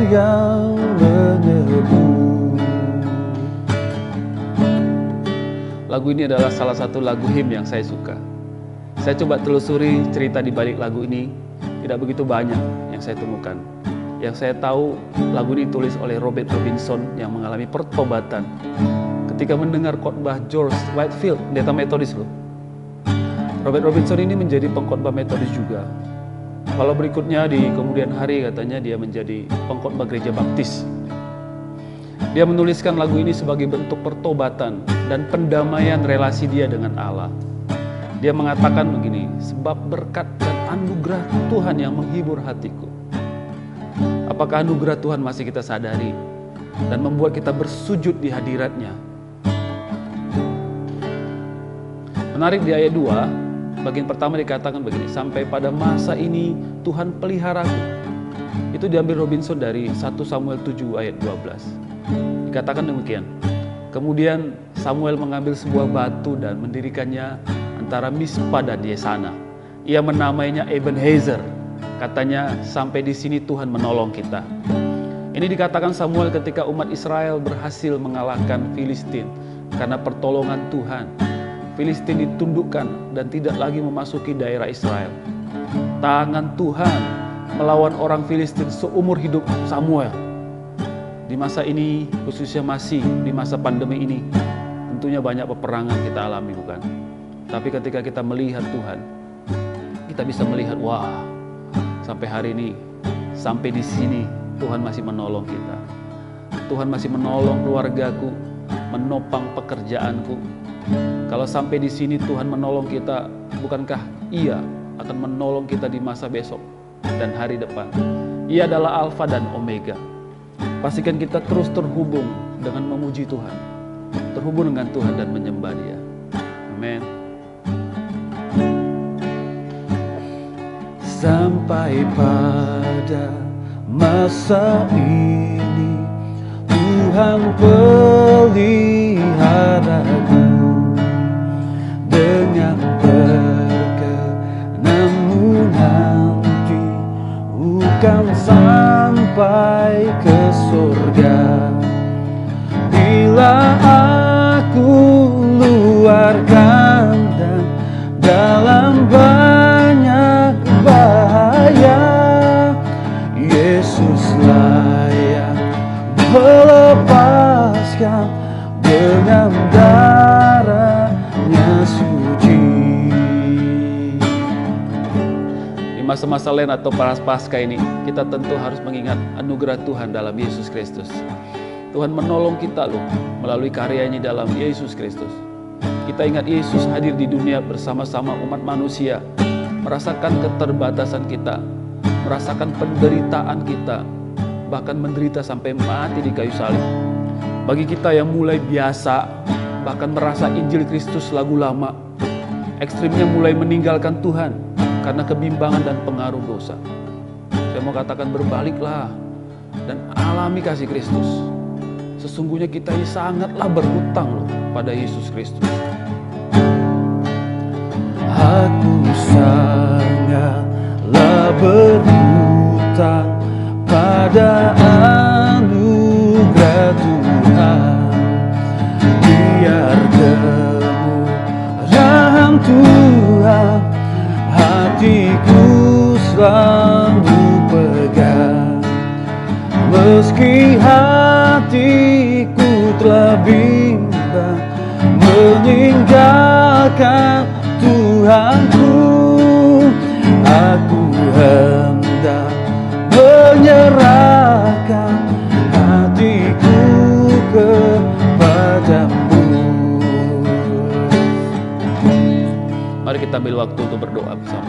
yang menyebut. Lagu ini adalah salah satu lagu hymn yang saya suka. Saya coba telusuri cerita di balik lagu ini, tidak begitu banyak yang saya temukan. Yang saya tahu, lagu ini ditulis oleh Robert Robinson yang mengalami pertobatan ketika mendengar khotbah George Whitefield, pendeta Metodis loh. Robert Robinson ini menjadi pengkhotbah Metodis juga. Kalau berikutnya di kemudian hari katanya dia menjadi pengkhotbah gereja Baptis. Dia menuliskan lagu ini sebagai bentuk pertobatan dan pendamaian relasi dia dengan Allah. Dia mengatakan begini, sebab berkat dan anugerah Tuhan yang menghibur hatiku. Apakah anugerah Tuhan masih kita sadari dan membuat kita bersujud di hadiratnya? Menarik di ayat 2, bagian pertama dikatakan begini, sampai pada masa ini Tuhan peliharaku. Itu diambil Robinson dari 1 Samuel 7 ayat 12. Dikatakan demikian. Kemudian Samuel mengambil sebuah batu dan mendirikannya antara Mispa dan Yesana. Ia menamainya Ebenezer. Katanya, sampai di sini Tuhan menolong kita. Ini dikatakan Samuel ketika umat Israel berhasil mengalahkan Filistin karena pertolongan Tuhan. Filistin ditundukkan dan tidak lagi memasuki daerah Israel. Tangan Tuhan melawan orang Filistin seumur hidup Samuel. Di masa ini, khususnya masih di masa pandemi ini, tentunya banyak peperangan kita alami, bukan? Tapi ketika kita melihat Tuhan, kita bisa melihat, wah, sampai hari ini, sampai di sini, Tuhan masih menolong kita. Tuhan masih menolong keluargaku, menopang pekerjaanku. Kalau sampai di sini Tuhan menolong kita, bukankah Ia akan menolong kita di masa besok dan hari depan? Ia adalah Alfa dan Omega. Pastikan kita terus terhubung dengan memuji Tuhan, terhubung dengan Tuhan dan menyembah Dia. Amin. Sampai pada masa ini Tuhan peliharaku dengan berkenan-Mu nanti bukan sampai ke surga. Bila aku luarkan dan dalam banyak bahaya, Yesuslah yang melepaskan dengan darah-Nya suci. Di masa-masa lain atau Paskah ini, kita tentu harus mengingat anugerah Tuhan dalam Yesus Kristus. Tuhan menolong kita loh melalui karyanya dalam Yesus Kristus. Kita ingat Yesus hadir di dunia bersama-sama umat manusia, merasakan keterbatasan kita, merasakan penderitaan kita, bahkan menderita sampai mati di kayu salib. Bagi kita yang mulai biasa, bahkan merasa Injil Kristus lagu lama, ekstrimnya mulai meninggalkan Tuhan karena kebimbangan dan pengaruh dosa. Saya mau katakan, berbaliklah dan alami kasih Kristus. Sesungguhnya kita ini sangatlah berhutang loh pada Yesus Kristus. Aku sangatlah berhutang pada anugerah Tuhan. Biar kemurahan Tuhan hatiku selalu pegang. Meski hatiku telah bimbang meninggalkan Tuhanku, aku hendak menyerahkan hatiku kepadamu. Mari kita ambil waktu untuk berdoa bersama.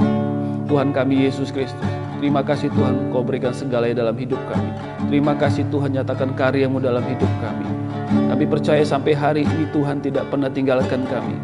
Tuhan kami Yesus Kristus, terima kasih Tuhan, Kau berikan segalanya dalam hidup kami. Terima kasih Tuhan, nyatakan karya-Mu dalam hidup kami. Kami percaya sampai hari ini Tuhan tidak pernah tinggalkan kami.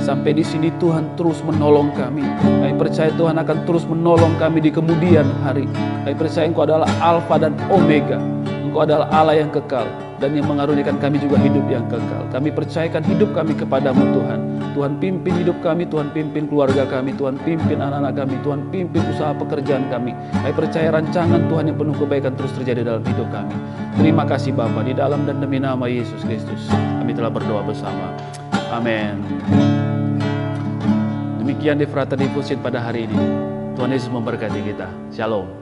Sampai di sini Tuhan terus menolong kami. Kami percaya Tuhan akan terus menolong kami di kemudian hari. Kami percaya Engkau adalah Alfa dan Omega. Engkau adalah Allah yang kekal. dan yang mengaruniakan kami juga hidup yang kekal. Kami percayakan hidup kami kepadamu Tuhan. Tuhan pimpin hidup kami, Tuhan pimpin keluarga kami, Tuhan pimpin anak-anak kami, Tuhan pimpin usaha pekerjaan kami. Kami percaya rancangan Tuhan yang penuh kebaikan terus terjadi dalam hidup kami. Terima kasih Bapa, di dalam dan demi nama Yesus Kristus kami telah berdoa bersama. Amin. Demikian di Frater Diffusit pada hari ini. Tuhan Yesus memberkati kita. Shalom.